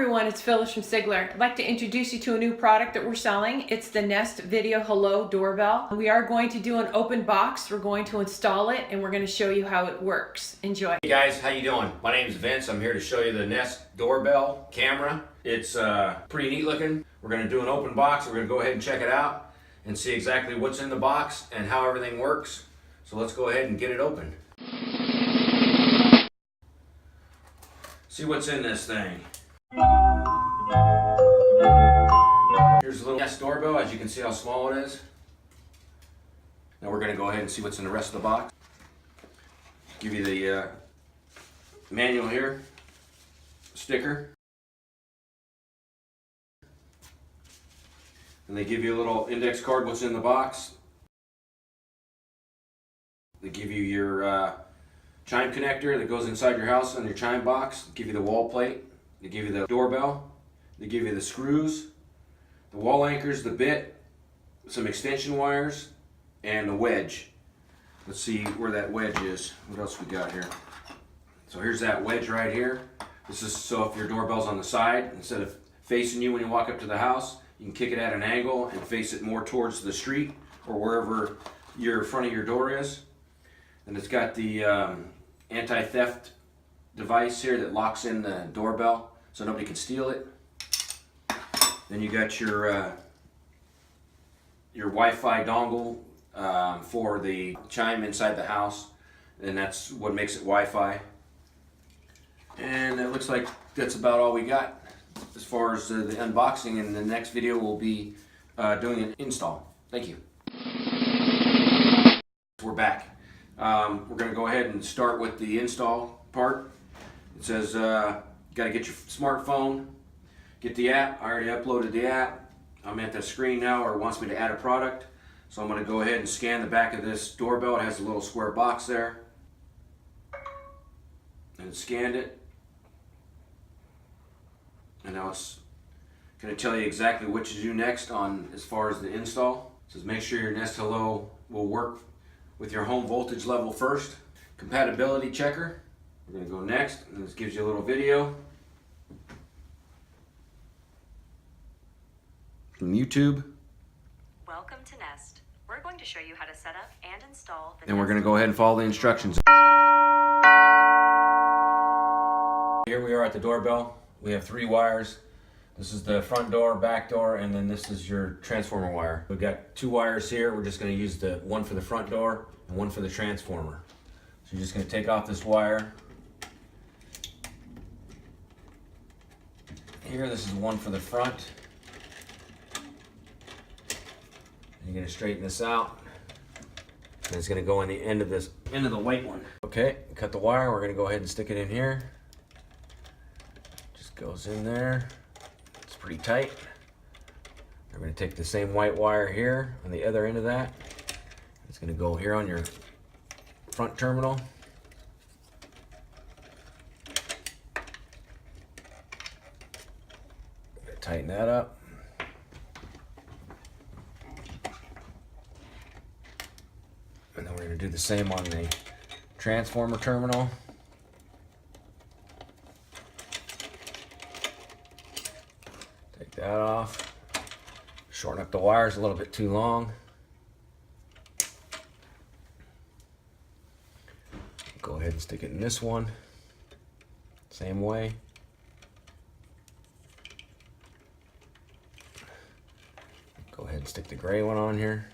everyone, it's Phyllis from Sigler. I'd like to introduce you to a new product that we're selling. It's the Nest Video Hello Doorbell. We are going to do an open box. We're going to install it and we're going to show you how it works. Enjoy. Hey guys, how you doing? My name is Vince. I'm here to show you the Nest Doorbell camera. It's pretty neat looking. We're going to do an open box. We're going to go ahead and check it out and see exactly what's in the box and how everything works. So let's go ahead and get it open. See what's in this thing. Here's a little Nest doorbell. As you can see how small it is. Now we're going to go ahead and see what's in the rest of the box. Give you the manual here, sticker, and they give you a little index card what's in the box. They give you your chime connector that goes inside your house on your chime box. They give you the wall plate. They give you the doorbell. They give you the screws, the wall anchors, the bit, some extension wires, and the wedge. Let's see where that wedge is. What else we got here? So here's that wedge right here. This is so if your doorbell's on the side, instead of facing you when you walk up to the house, you can kick it at an angle and face it more towards the street or wherever your front of your door is. And it's got the anti-theft device here that locks in the doorbell so nobody can steal it. Then you got your Wi-Fi dongle for the chime inside the house, and that's what makes it Wi-Fi. And it looks like that's about all we got as far as the unboxing. And the next video will be doing an install. Thank you. We're back. We're going to go ahead and start with the install part. It says you got to get your smartphone, get the app. I already uploaded the app. I'm at the screen now, or it wants me to add a product. So I'm going to go ahead and scan the back of this doorbell. It has a little square box there. And scanned it. And now it's going to tell you exactly what to do next on as far as the install. It says make sure your Nest Hello will work with your home voltage level first. Compatibility checker. We're going to go next, and this gives you a little video from YouTube. Welcome to Nest. We're going to show you how to set up and install the And we're going to go ahead and follow the instructions. Here we are at the doorbell. We have 3 wires. This is the front door, back door, and then this is your transformer wire. We've got 2 wires here. We're just going to use the one for the front door and one for the transformer. So you're just going to take off this wire. Here, this is one for the front. You're going to straighten this out. And it's going to go in the end of the white one. Okay, cut the wire. We're going to go ahead and stick it in here. Just goes in there. It's pretty tight. We're going to take the same white wire here on the other end of that. It's going to go here on your front terminal. Tighten that up. And then we're going to do the same on the transformer terminal. Take that off. Shorten up the wires a little bit too long. Go ahead and stick it in this one. Same way. Go ahead and stick the gray one on here.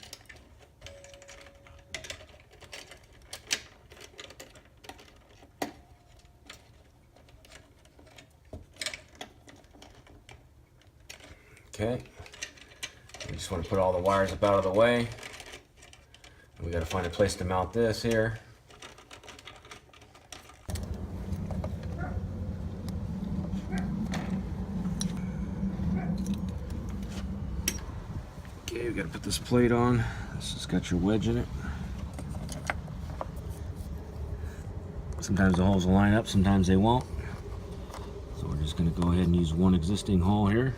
Okay. We just want to put all the wires up out of the way. We got to find a place to mount this here. Okay, we got to put this plate on. This has got your wedge in it. Sometimes the holes will line up, sometimes they won't. So we're just going to go ahead and use one existing hole here.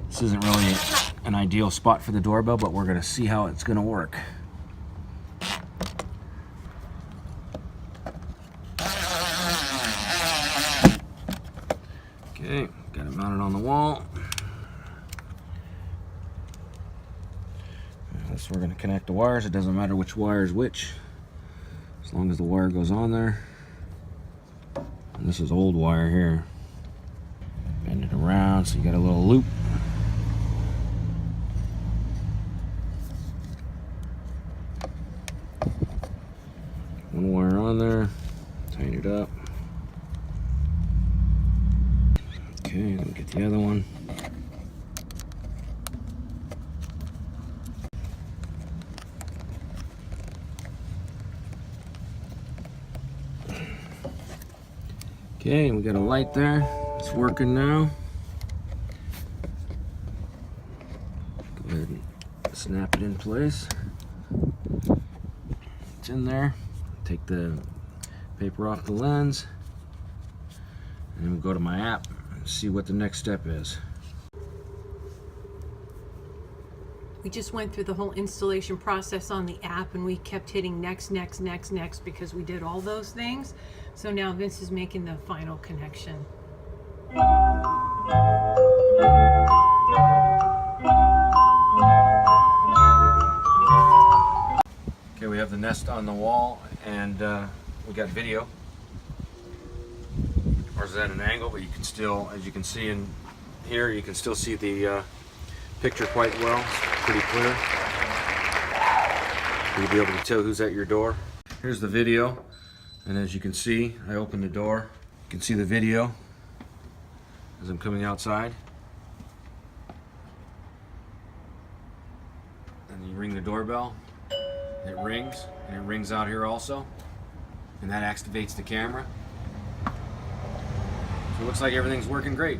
This isn't really an ideal spot for the doorbell, but we're going to see how it's going to work. this, we're going to connect the wires. It doesn't matter which wire is which, as long as the wire goes on there. And this is old wire here. Bend it around so you got a little loop. One wire on there, tighten it up. Okay, let me get the other one. Okay, we got a light there. It's working now. Go ahead and snap it in place. It's in there. Take the paper off the lens, and then we'll go to my app and see what the next step is. We just went through the whole installation process on the app, and we kept hitting next, next, next, next because we did all those things. So now Vince is making the final connection. Okay, we have the Nest on the wall, and we got video. Or is that an angle? But you can still, as you can see in here, you can still see the picture quite well. It's pretty clear. You'll be able to tell who's at your door. Here's the video, and as you can see, I opened the door. You can see the video as I'm coming outside. And you ring the doorbell. It rings, and it rings out here also, and that activates the camera. So it looks like everything's working great.